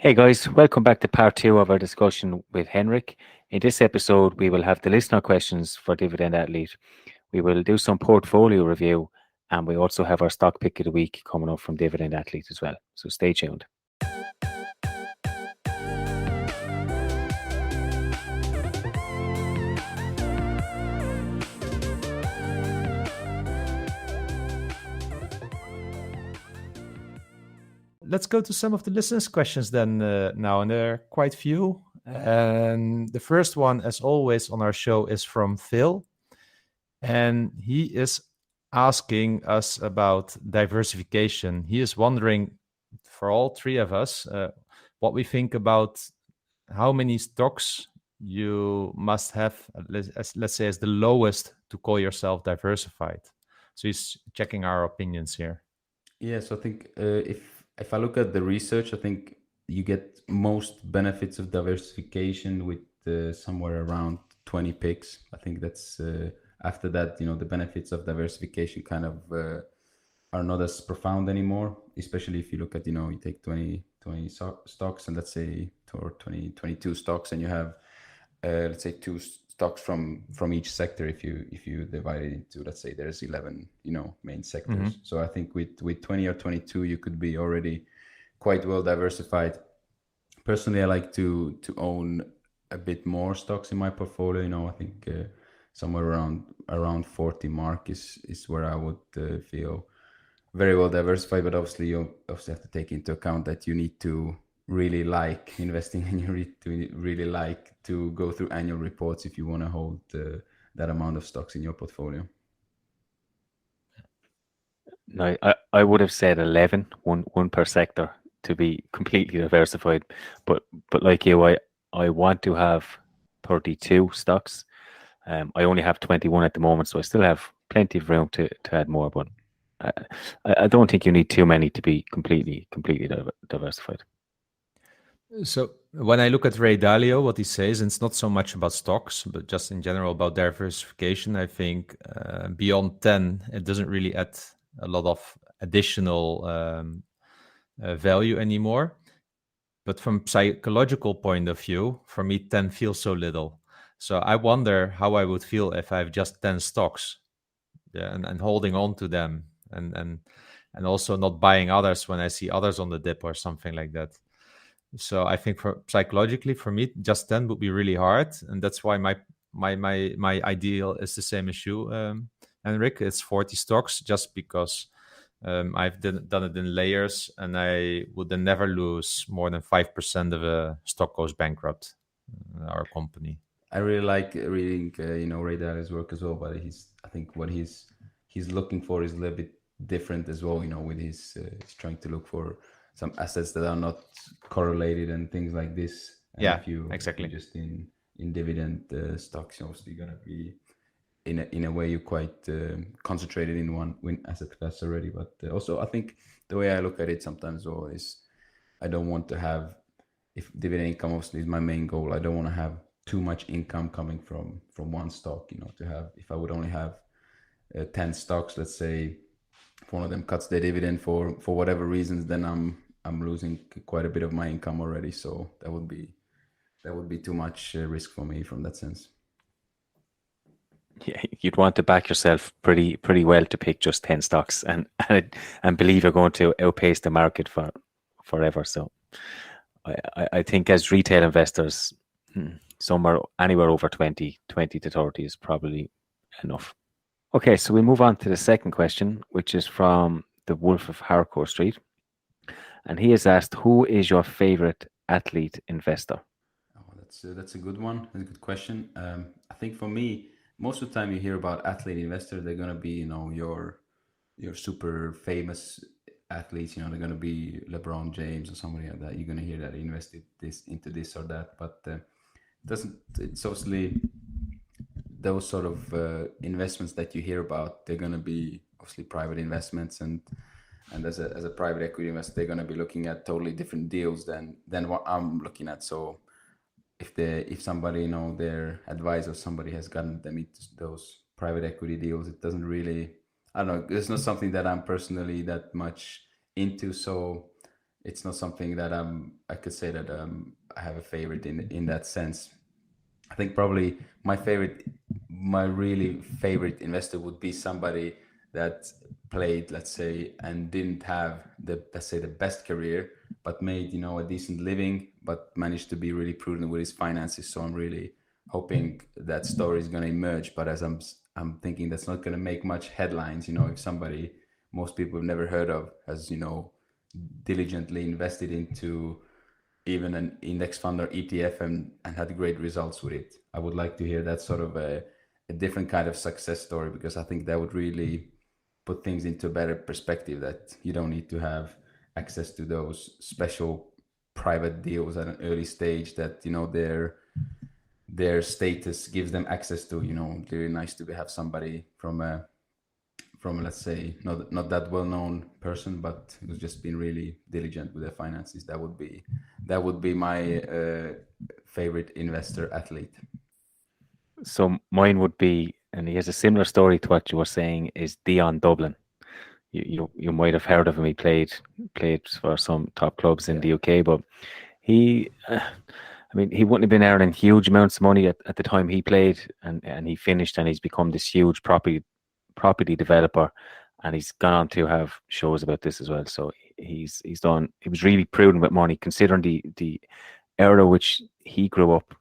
Hey guys, welcome back to part two of our discussion with Henrik. In this episode, we will have the listener questions for Dividend Athlete. We will do some portfolio review, and we also have our stock pick of the week coming up from Dividend Athlete as well. So stay tuned. Let's go to some of the listeners' questions then now, and there are quite few. And the first one, as always on our show, is from Phil. And he is asking us about diversification. He is wondering, for all three of us, what we think about how many stocks you must have, let's say, as the lowest to call yourself diversified. So he's checking our opinions here. Yeah, so I think if I look at the research, I think you get most benefits of diversification with somewhere around 20 picks. I think that's after that, the benefits of diversification kind of are not as profound anymore, especially if you look at, you take 20 stocks and let's say, or 22 stocks, and you have, let's say, two stocks from each sector. If you divide it into, let's say, there's 11 main sectors. Mm-hmm. So I think with 20 or 22 you could be already quite well diversified. Personally, I like to own a bit more stocks in my portfolio. I think somewhere around 40 mark is where I would feel very well diversified. But obviously you also have to take into account that you need to really like investing, and you need to really like to go through annual reports if you want to hold that amount of stocks in your portfolio. Now, I would have said 11, one per sector, to be completely diversified. But like you, I want to have 32 stocks. I only have 21 at the moment, so I still have plenty of room to add more. But I don't think you need too many to be completely diversified. So when I look at Ray Dalio, what he says, and it's not so much about stocks, but just in general about diversification, I think beyond 10, it doesn't really add a lot of additional value anymore. But from psychological point of view, for me, 10 feels so little. So I wonder how I would feel if I have just 10 stocks, and holding on to them, and also not buying others when I see others on the dip or something like that. So I think psychologically, for me, just 10 would be really hard, and that's why my ideal is the same as you, Henrik. It's 40 stocks, just because I've done it in layers, and I would then never lose more than 5% of a stock goes bankrupt, our company. I really like reading, Ray Dalio's work as well. But I think what he's looking for is a little bit different as well. With he's trying to look for some assets that are not correlated and things like this. And exactly. If you're just in dividend stocks, obviously you're gonna be in a way you're quite concentrated in one asset class already. But also I think the way I look at it sometimes is I don't want to have, if dividend income obviously is my main goal, I don't want to have too much income coming from one stock. To have, if I would only have 10 stocks, let's say, if one of them cuts their dividend for whatever reasons, then I'm losing quite a bit of my income already. So that would be too much risk for me from that sense. Yeah, you'd want to back yourself pretty well to pick just 10 stocks and believe you're going to outpace the market for forever. So I think as retail investors, anywhere over 20 to 30 is probably enough. Okay, so we move on to the second question, which is from the Wolf of Harcourt Street. And he has asked, who is your favorite athlete investor? Oh, that's a good one. That's a good question. I think for me, most of the time you hear about athlete investors, they're going to be, your super famous athletes. They're going to be LeBron James or somebody like that. You're going to hear that he invested into this or that. But it's obviously those sort of investments that you hear about, they're going to be obviously private investments, and as a private equity investor, they're going to be looking at totally different deals than what I'm looking at. So if somebody, their advisor, somebody has gotten them into those private equity deals, it doesn't really, I don't know, it's not something that I'm personally that much into. So it's not something that I could say that I have a favorite in that sense. I think probably my really favorite investor would be somebody that played, let's say, and didn't have let's say the best career, but made, a decent living, but managed to be really prudent with his finances. So I'm really hoping that story is going to emerge. But as I'm thinking that's not going to make much headlines, if somebody most people have never heard of has, diligently invested into even an index fund or ETF and had great results with it. I would like to hear that sort of a different kind of success story, because I think that would really put things into a better perspective, that you don't need to have access to those special private deals at an early stage that, their status gives them access to. Really nice to have somebody from let's say not that well known person, but who's just been really diligent with their finances. That would be my favorite investor athlete. So mine would be, and he has a similar story to what you were saying, is Dion Dublin. You might have heard of him. He played for some top clubs in the UK, but he, he wouldn't have been earning huge amounts of money at the time he played, and he finished, and he's become this huge property developer, and he's gone on to have shows about this as well. So he was really prudent with money, considering the era which he grew up.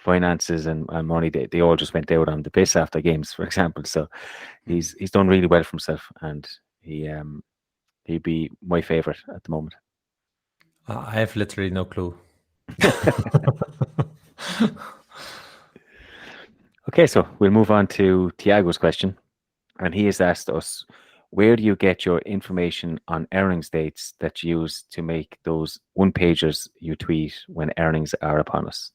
Finances and money, they all just went out on the piss after games, for example. So he's done really well for himself, and he'd be my favorite at the moment. I have literally no clue. Okay, so we'll move on to Tiago's question, and he has asked us, where do you get your information on earnings dates that you use to make those one-pagers you tweet when earnings are upon us?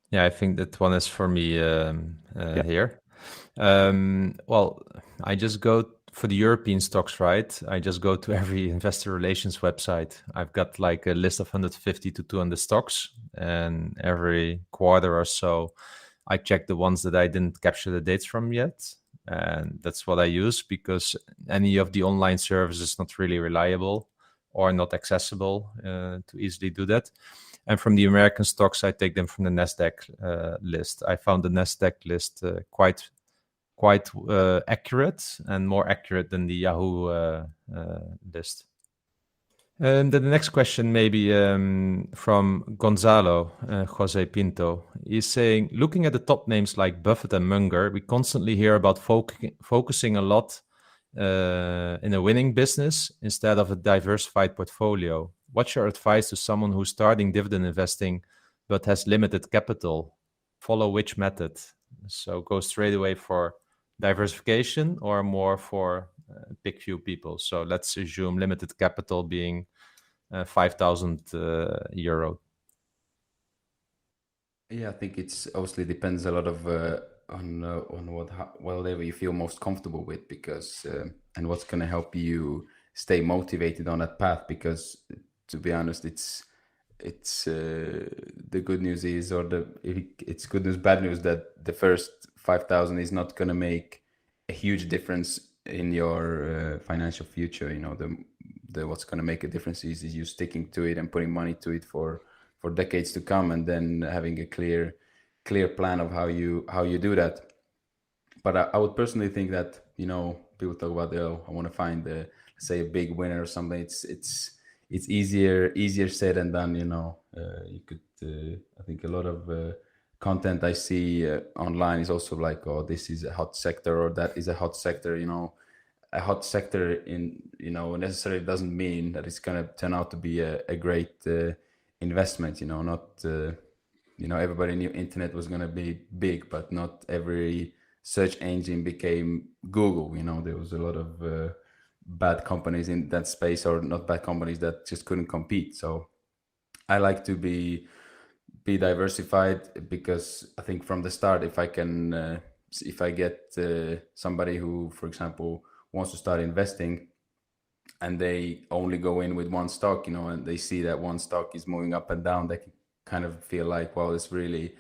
Yeah, I think that one is for me here. Well, I just go for the European stocks, right? I just go to every investor relations website. I've got like a list of 150 to 200 stocks, and every quarter or so, I check the ones that I didn't capture the dates from yet. And that's what I use, because any of the online service is not really reliable or not accessible to easily do that. And from the American stocks, I take them from the NASDAQ list. I found the NASDAQ list quite accurate, and more accurate than the Yahoo list. And then the next question, maybe from Gonzalo Jose Pinto. He's saying, looking at the top names like Buffett and Munger, we constantly hear about focusing a lot in a winning business instead of a diversified portfolio. What's your advice to someone who's starting dividend investing but has limited capital? Follow which method? So go straight away for diversification or more for big few people. So let's assume limited capital being 5,000 euro. Yeah, I think it's obviously depends a lot of on whatever you feel most comfortable with, because and what's going to help you stay motivated on that path. Because to be honest, it's the good news is, it's good news, bad news, that the first 5,000 is not going to make a huge difference in your financial future. The what's going to make a difference is you sticking to it and putting money to it for decades to come, and then having a clear plan of how you do that. But I would personally think that, people talk about, I want to find let's say a big winner or something. It's easier said than done. You could I think a lot of content I see online is also like, oh, this is a hot sector, or that is a hot sector. A hot sector necessarily doesn't mean that it's going to turn out to be a great investment. Not everybody knew internet was going to be big, but not every search engine became Google. There was a lot of bad companies in that space, or not bad companies, that just couldn't compete. So I like to be diversified, because I think from the start, if I get somebody who, for example, wants to start investing, and they only go in with one stock, and they see that one stock is moving up and down, they can kind of feel like, well, it's really,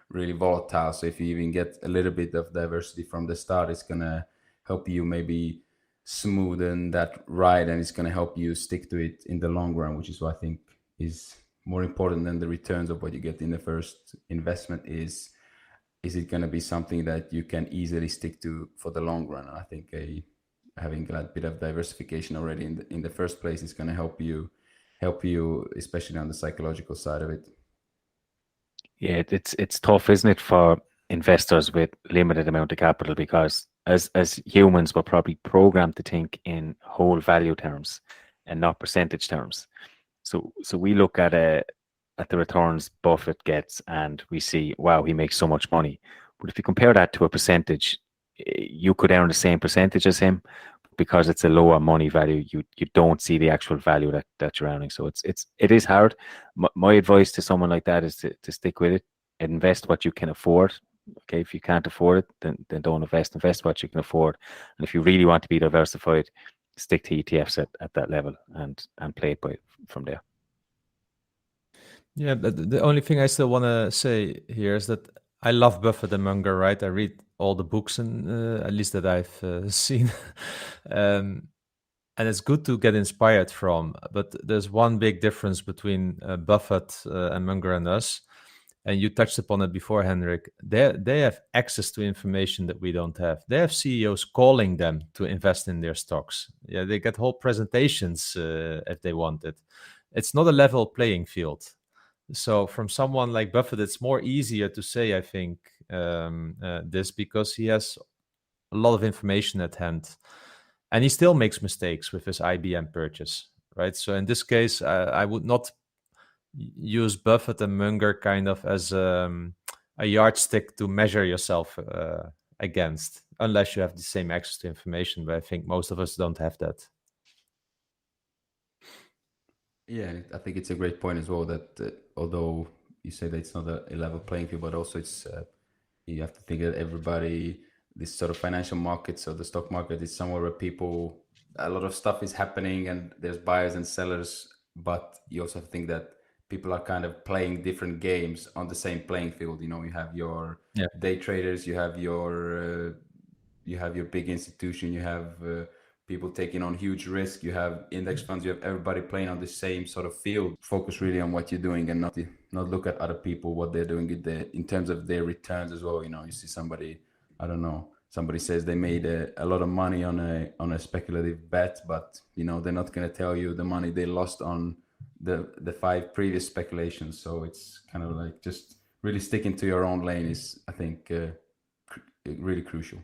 really volatile. So if you even get a little bit of diversity from the start, it's going to help you maybe smoothen that ride, and it's going to help you stick to it in the long run, which is what I think is more important than the returns of what you get in the first investment. Is it going to be something that you can easily stick to for the long run? And I think having a bit of diversification already in the first place is going to help you, especially on the psychological side of it. Yeah, it's tough, isn't it, for investors with limited amount of capital, because as humans, we're probably programmed to think in whole value terms and not percentage terms. So we look at the returns Buffett gets and we see, wow, he makes so much money. But if you compare that to a percentage, you could earn the same percentage as him. Because it's a lower money value, you don't see the actual value that you're earning. So it is hard. My advice to someone like that is to stick with it, invest what you can afford. Okay, if you can't afford it, then don't invest. Invest what you can afford. And if you really want to be diversified, stick to ETFs at that level and play it from there. Yeah, but the only thing I still want to say here is that I love Buffett and Munger, right? I read all the books, and at least that I've seen. And it's good to get inspired from. But there's one big difference between Buffett and Munger and us. And you touched upon it before, Henrik. They have access to information that we don't have. They have CEOs calling them to invest in their stocks. Yeah, they get whole presentations if they want it. It's not a level playing field. So from someone like Buffett, it's more easier to say, I think, this, because he has a lot of information at hand. And he still makes mistakes with his IBM purchase, right? So in this case, I would not use Buffett and Munger kind of as a yardstick to measure yourself against, unless you have the same access to information. But I think most of us don't have that. Yeah, I think it's a great point as well, that although you say that it's not a level playing field, but also it's you have to think that everybody, this sort of financial markets or the stock market is somewhere where a lot of stuff is happening and there's buyers and sellers, but you also think that people are kind of playing different games on the same playing field. You have your day traders, you have your big institution, you have people taking on huge risk, you have index funds, you have everybody playing on the same sort of field. Focus really on what you're doing and not look at other people, what they're doing in terms of their returns as well. You see somebody, I don't know, somebody says they made a lot of money on a speculative bet, but they're not going to tell you the money they lost on the 5 previous speculations. So it's kind of like just really sticking to your own lane is, I think, really crucial.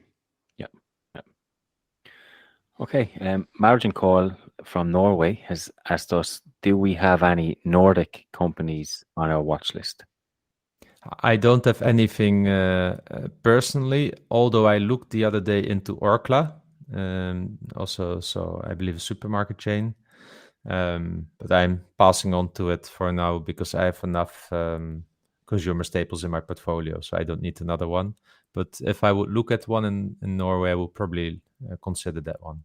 Yeah. Okay. Margin Call from Norway has asked us, do we have any Nordic companies on our watch list? I don't have anything personally, although I looked the other day into Orkla, also, so I believe a supermarket chain. But I'm passing on to it for now because I have enough consumer staples in my portfolio, so I don't need another one. But if I would look at one in Norway, I would probably consider that one.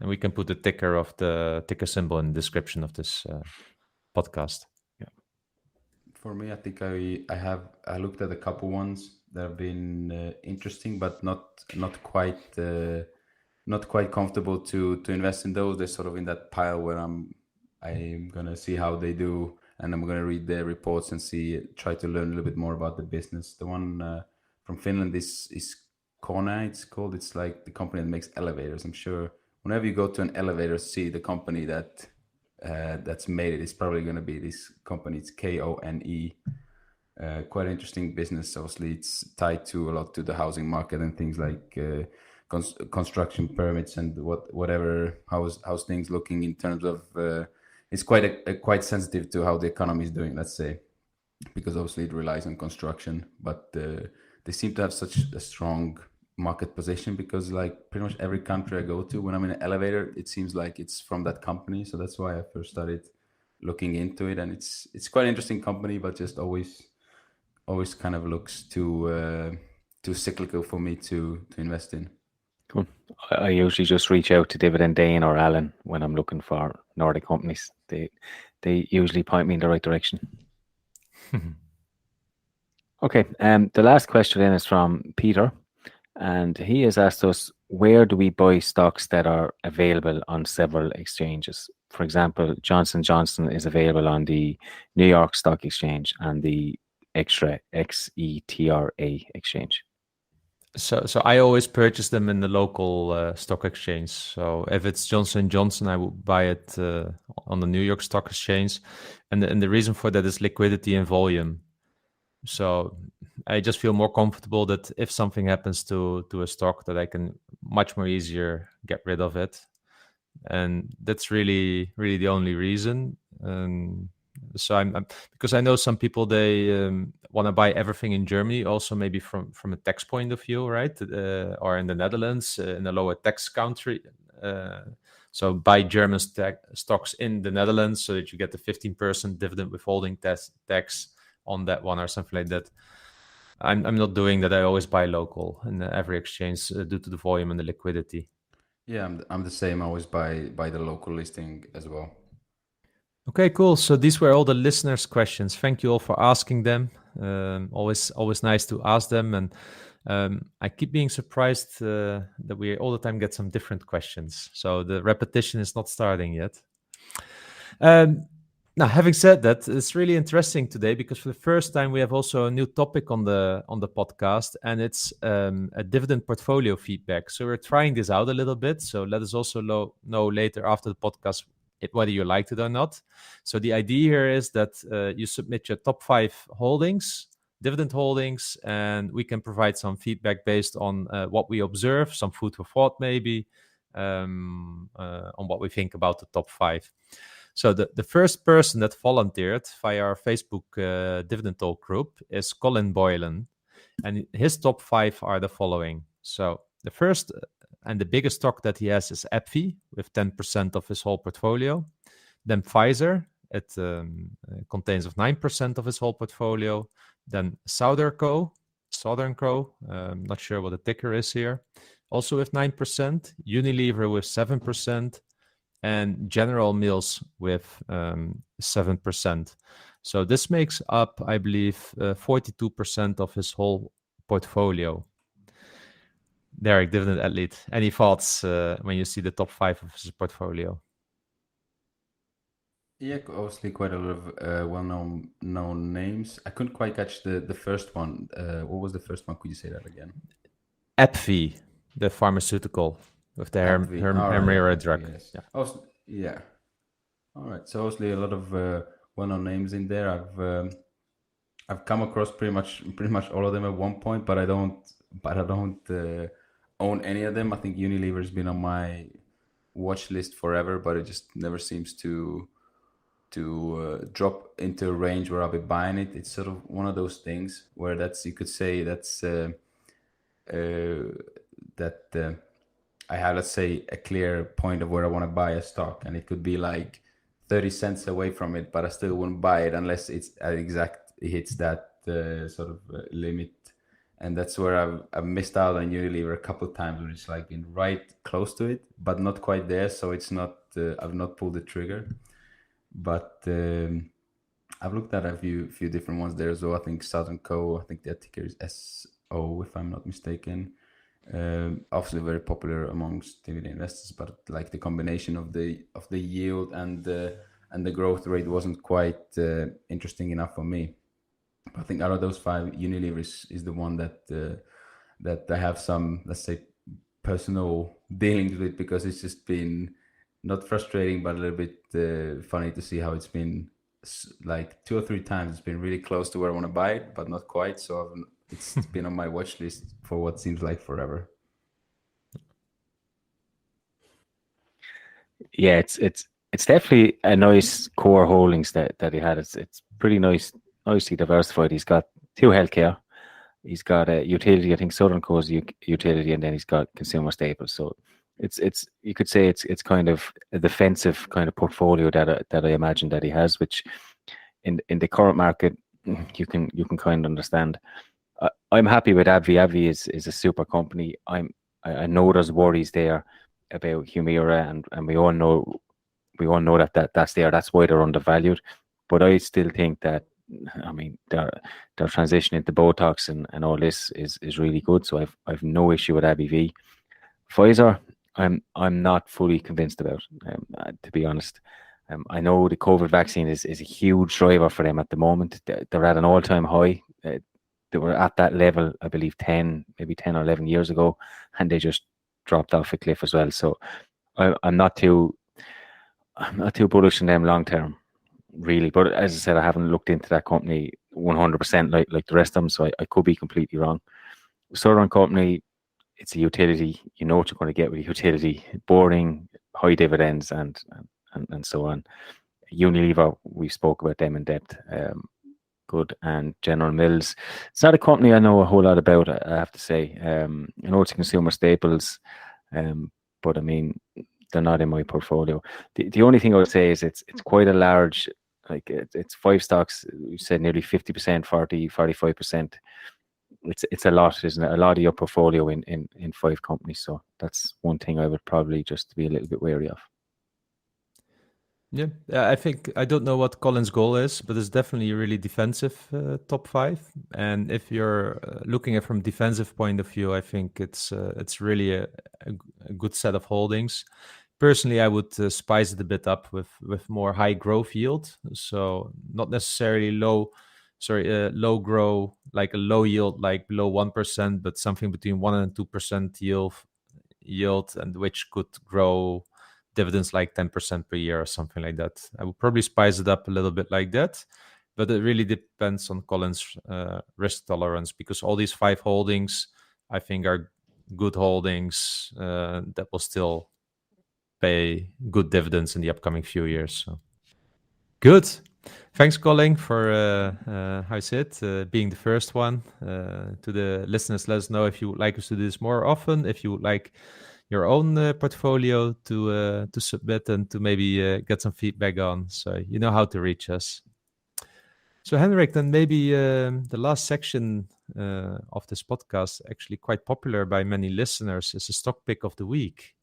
And we can put the ticker symbol in the description of this podcast. Yeah. For me, I think I looked at a couple ones that have been interesting, but not quite comfortable to invest in those. They're sort of in that pile where I'm gonna see how they do, and I'm gonna read their reports and try to learn a little bit more about the business. The one from Finland is Kona, it's called. It's like the company that makes elevators. I'm sure whenever you go to an elevator, see the company that's made it, it's probably going to be this company. It's KONE. Quite interesting business. Obviously, it's tied to a lot to the housing market and things like construction permits and whatever. How's things looking in terms of? It's quite sensitive to how the economy is doing. Let's say, because obviously it relies on construction, but they seem to have such a strong market position, because like pretty much every country I go to, when I'm in an elevator, it seems like it's from that company. So that's why I first started looking into it, and it's quite an interesting company, but just always kind of looks too cyclical for me to invest in. Cool. I usually just reach out to Dividend Dane or Alan when I'm looking for Nordic companies. They usually point me in the right direction. Okay. The last question then is from Peter. And he has asked us, where do we buy stocks that are available on several exchanges? For example, Johnson Johnson is available on the New York Stock Exchange and the XETRA exchange. So I always purchase them in the local stock exchange. So if it's Johnson Johnson, I will buy it on the New York Stock Exchange, and the reason for that is liquidity and volume. So I just feel more comfortable that if something happens to a stock, that I can much more easier get rid of it, and that's really the only reason. So I'm because I know some people, they want to buy everything in Germany, also maybe from a tax point of view, right? Or in the Netherlands, in a lower tax country. So buy German stocks in the Netherlands so that you get the 15% dividend withholding tax on that one or something like that. I'm not doing that. I always buy local in every exchange due to the volume and the liquidity. Yeah, I'm the same. I always buy the local listing as well. Okay, cool. So these were all the listeners' questions. Thank you all for asking them. Always nice to ask them, and I keep being surprised that we all the time get some different questions. So the repetition is not starting yet. Now, having said that, it's really interesting today because for the first time we have also a new topic on the podcast, and it's a dividend portfolio feedback. So we're trying this out a little bit. So let us also know later after the podcast whether you liked it or not. So the idea here is that you submit your top 5 holdings, dividend holdings, and we can provide some feedback based on what we observe, some food for thought maybe, on what we think about the top 5. So the first person that volunteered via our Facebook Dividend Talk group is Colin Boylan, and his top 5 are the following. So the first and the biggest stock that he has is AbbVie with 10% of his whole portfolio. Then Pfizer, it contains of 9% of his whole portfolio. Then Southern Co, not sure what the ticker is here, also with 9%. Unilever with 7%. And General Mills with 7%. So this makes up, I believe, 42% of his whole portfolio. Derek, Dividend Athlete, any thoughts when you see the top 5 of his portfolio? Yeah, obviously quite a lot of well-known names. I couldn't quite catch the first one. What was the first one? Could you say that again? AbbVie, the pharmaceutical with the Humira drug. Yes. Yeah. Yeah. All right. So obviously a lot of well-known names in there. I've come across pretty much all of them at one point, but I don't own any of them. I think Unilever's been on my watch list forever, but it just never seems to drop into a range where I'll be buying it. It's sort of one of those things where you could say I have, let's say, a clear point of where I want to buy a stock, and it could be like 30 cents away from it, but I still wouldn't buy it unless it hits that sort of limit. And that's where I've missed out on Unilever a couple of times, where it's like been right close to it, but not quite there. So it's not, I've not pulled the trigger. But I've looked at a few different ones there as well. I think Southern Co, I think their ticker is SO, if I'm not mistaken. Obviously very popular amongst dividend investors, but like the combination of the yield and the growth rate wasn't quite interesting enough for me. But I think out of those 5, Unilever is the one that I have some, let's say, personal dealings with, because it's just been not frustrating, but a little bit funny to see how it's been like 2 or 3 times. It's been really close to where I want to buy it, but not quite. So it's been on my watch list for what seems like forever. Yeah, it's definitely a nice core holdings that he had. It's pretty nicely diversified. He's got 2 healthcare. He's got a utility. I think Southern Co is utility, and then he's got consumer staples. So it's you could say it's kind of a defensive kind of portfolio that I imagine that he has, which in the current market you can kind of understand. I'm happy with AbbVie. AbbVie is a super company. I know there's worries there about Humira, and we all know that's there. That's why they're undervalued. But I still think that I mean, their transition into Botox and all this is really good. So I've no issue with ABV. Pfizer, I'm not fully convinced about, to be honest. I know the COVID vaccine is a huge driver for them at the moment. They're at an all-time high. They were at that level, I believe, maybe 10 or 11 years ago, and they just dropped off a cliff as well. So I'm not too bullish on them long term, really. But as I said, I haven't looked into that company 100% like the rest of them, so I could be completely wrong. Southern Company, it's a utility. You know what you're going to get with a utility: boring, high dividends, and so on. Unilever, we spoke about them in depth. Good. And General Mills, it's not a company I know a whole lot about, I have to say. I know it's consumer staples, but I mean, they're not in my portfolio. The only thing I would say is it's quite a large, like it's 5 stocks. You said nearly 50%, 45%. It's a lot, isn't it? A lot of your portfolio in 5 companies. So that's one thing I would probably just be a little bit wary of. Yeah, I think I don't know what Colin's goal is, but it's definitely a really defensive top 5. And if you're looking at from defensive point of view, I think it's really a good set of holdings. Personally, I would spice it a bit up with more high growth yield. So not necessarily low grow, like a low yield, like below 1%, but something between 1 and 2% yield, and which could grow dividends like 10% per year or something like that. I would probably spice it up a little bit like that, but it really depends on Colin's risk tolerance, because all these 5 holdings, I think, are good holdings that will still pay good dividends in the upcoming few years. So good. Thanks, Colin, for being the first one. To the listeners, let us know if you would like us to do this more often, if you would like your own portfolio to submit and to maybe get some feedback on. So you know how to reach us. So Henrik, then maybe the last section of this podcast, actually quite popular by many listeners, is a stock pick of the week.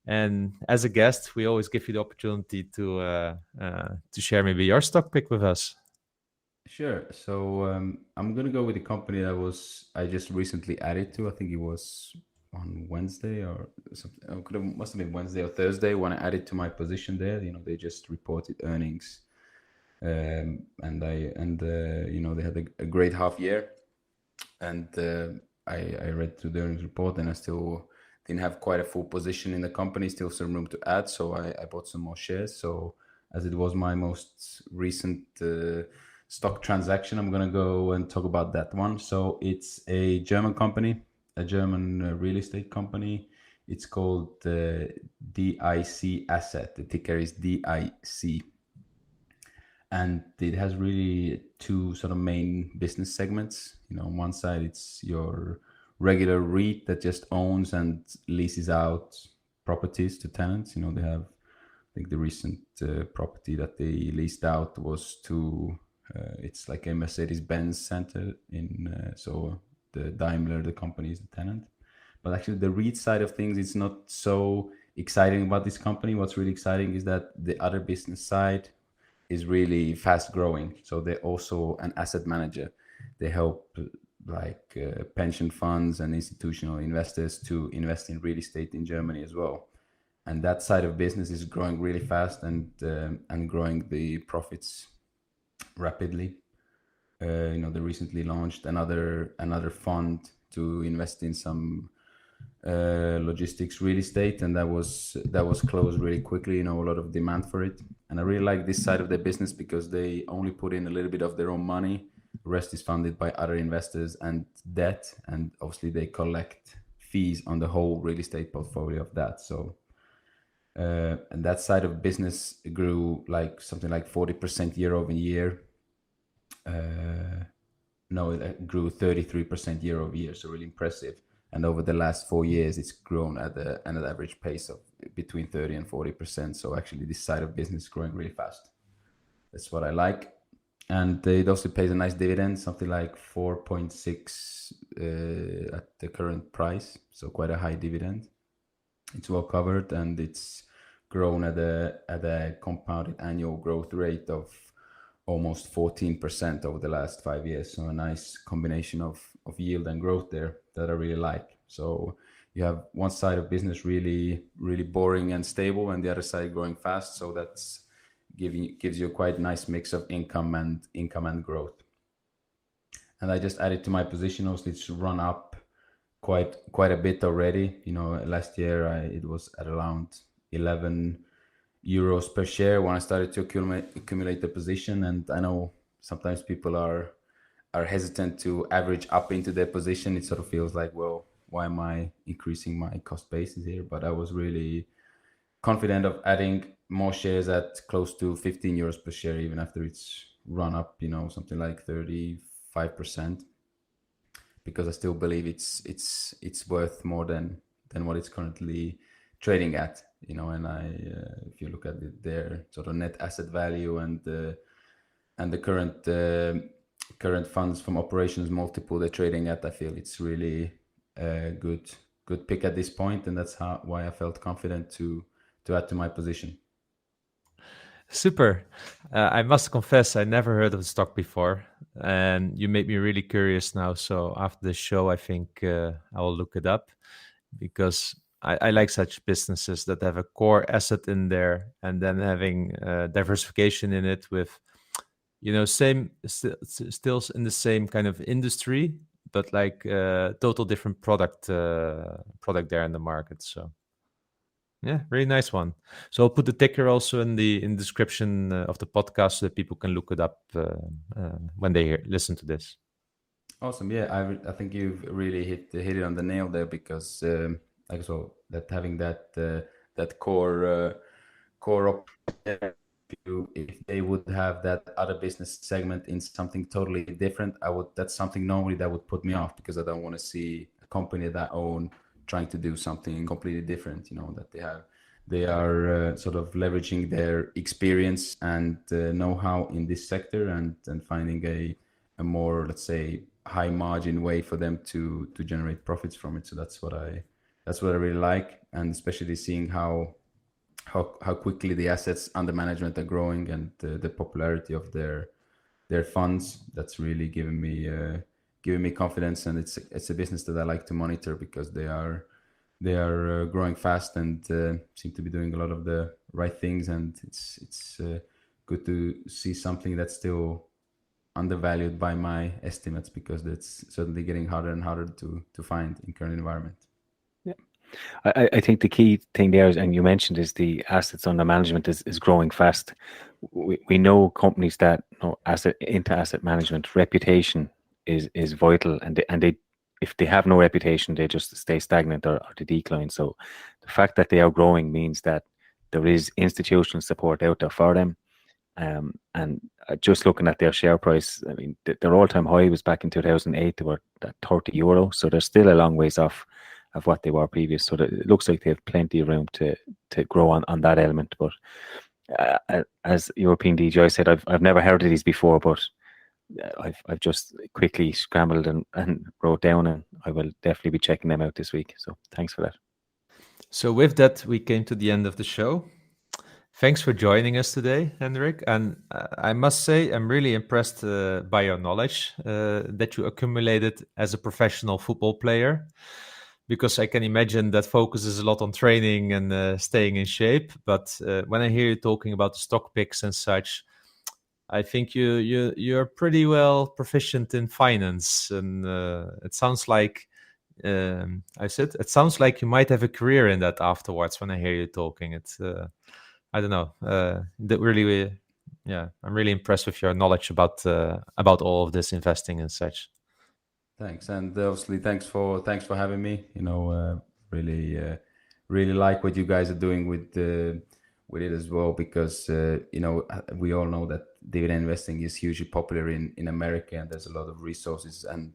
And as a guest, we always give you the opportunity to share maybe your stock pick with us. Sure. So I'm gonna go with the company that I just recently added to. I think it was on Wednesday or something. Must have been Wednesday or Thursday when I added to my position there. They just reported earnings, and they had a great half year, and I read through the earnings report, and I still didn't have quite a full position in the company. Still some room to add, so I bought some more shares. So as it was my most recent stock transaction, I'm gonna go and talk about that one. So it's a German company. A German real estate company. It's called DIC Asset. The ticker is DIC. And it has really 2 sort of main business segments. On one side, it's your regular REIT that just owns and leases out properties to tenants. They have, I think the recent property that they leased out was to, it's like a Mercedes-Benz center so the Daimler, the company, is the tenant. But actually the REIT side of things, it's not so exciting about this company. What's really exciting is that the other business side is really fast growing. So they're also an asset manager. They help pension funds and institutional investors to invest in real estate in Germany as well. And that side of business is growing really fast and growing the profits rapidly. They recently launched another fund to invest in some logistics real estate, and that was closed really quickly. A lot of demand for it, and I really like this side of their business because they only put in a little bit of their own money. The rest is funded by other investors and debt, and obviously they collect fees on the whole real estate portfolio of that. So and that side of business grew something like 40% year over year. It grew 33% year over year, so really impressive. And over the last 4 years, it's grown at an average pace of between 30 and 40%. So actually, this side of business is growing really fast. That's what I like. And it also pays a nice dividend, something like 4.6 at the current price. So quite a high dividend. It's well covered, and it's grown at a compounded annual growth rate of almost 14% over the last 5 years. So a nice combination of yield and growth there that I really like. So you have one side of business really, really boring and stable, and the other side growing fast. So that's gives you a quite nice mix of income and growth. And I just added to my position. Also, it's run up quite a bit already. Last year it was at around 11 euros per share when I started to accumulate the position. And I know sometimes people are hesitant to average up into their position. It sort of feels like, well, why am I increasing my cost basis here? But I was really confident of adding more shares at close to 15 euros per share, even after it's run up, something like 35%, because I still believe it's worth more than what it's currently trading at. And if you look at their sort of net asset value and the current funds from operations multiple they're trading at, I feel it's really a good pick at this point, and that's why I felt confident to add to my position. Super. I must confess, I never heard of the stock before, and you made me really curious now. So after the show, I think I will look it up, because I like such businesses that have a core asset in there and then having diversification in it with, still in the same kind of industry, but like total different product there in the market. So yeah, really nice one. So I'll put the ticker also in the description of the podcast so that people can look it up when they listen to this. Awesome. Yeah, I think you've really hit it on the nail there, because like so that having that core if they would have that other business segment in something totally different, that's something normally that would put me off, because I don't want to see a company that I own trying to do something completely different. That they are sort of leveraging their experience and know-how in this sector, and finding a more, let's say, high margin way for them to generate profits from it. So that's what I really like, and especially seeing how quickly the assets under management are growing, and the popularity of their funds. That's really giving me confidence, and it's a business that I like to monitor, because they are growing fast and seem to be doing a lot of the right things, and it's good to see something that's still undervalued by my estimates, because it's certainly getting harder and harder to find in current environment. I think the key thing there, and you mentioned, is the assets under management is growing fast. We know companies that asset management, reputation is vital, and they if they have no reputation, they just stay stagnant or they decline. So the fact that they are growing means that there is institutional support out there for them. And just looking at their share price, I mean, their all-time high was back in 2008. They were at 30 euro, so they're still a long ways off of what they were previous. So it looks like they have plenty of room to grow on that element. But as European DJI said, I've never heard of these before, but I've just quickly scrambled and wrote down, and I will definitely be checking them out this week. So thanks for that. So with that, we came to the end of the show. Thanks for joining us today, Henrik. And I must say, I'm really impressed by your knowledge that you accumulated as a professional football player, because I can imagine that focuses a lot on training and staying in shape. But when I hear you talking about the stock picks and such, I think you're pretty well proficient in finance, and it sounds like it sounds like you might have a career in that afterwards. When I hear you talking, it's I don't know. That really, I'm really impressed with your knowledge about all of this investing and such. Thanks, and obviously thanks for having me. Really like what you guys are doing with it as well, because we all know that dividend investing is hugely popular in America, and there's a lot of resources and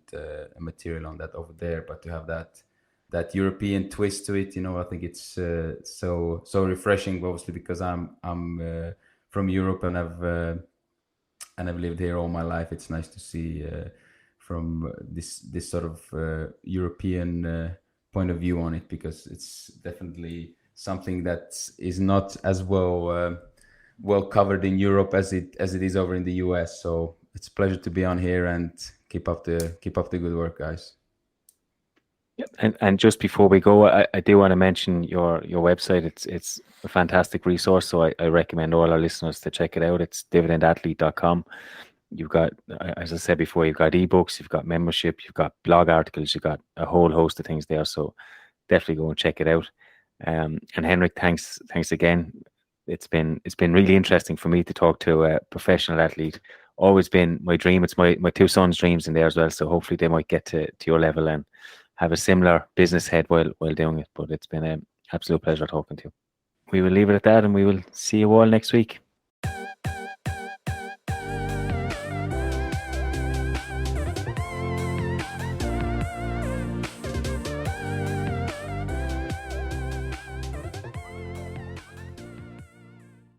material on that over there. But to have that European twist to it, I think it's so refreshing. Obviously, because I'm from Europe and I've lived here all my life. It's nice to see from this sort of European point of view on it, because it's definitely something that is not as well well covered in Europe as it is over in the US. So it's a pleasure to be on here, and keep up the good work, guys. And just before we go, I do want to mention your website. It's a fantastic resource, so I recommend all our listeners to check it out. It's dividendathlete.com. You've got, as I said before, you've got ebooks, you've got membership, you've got blog articles, you've got a whole host of things there. So definitely go and check it out. And Henrik, thanks again. It's been really interesting for me to talk to a professional athlete. Always been my dream. It's my two sons' dreams in there as well. So hopefully they might get to your level and have a similar business head while doing it. But it's been an absolute pleasure talking to you. We will leave it at that, and we will see you all next week.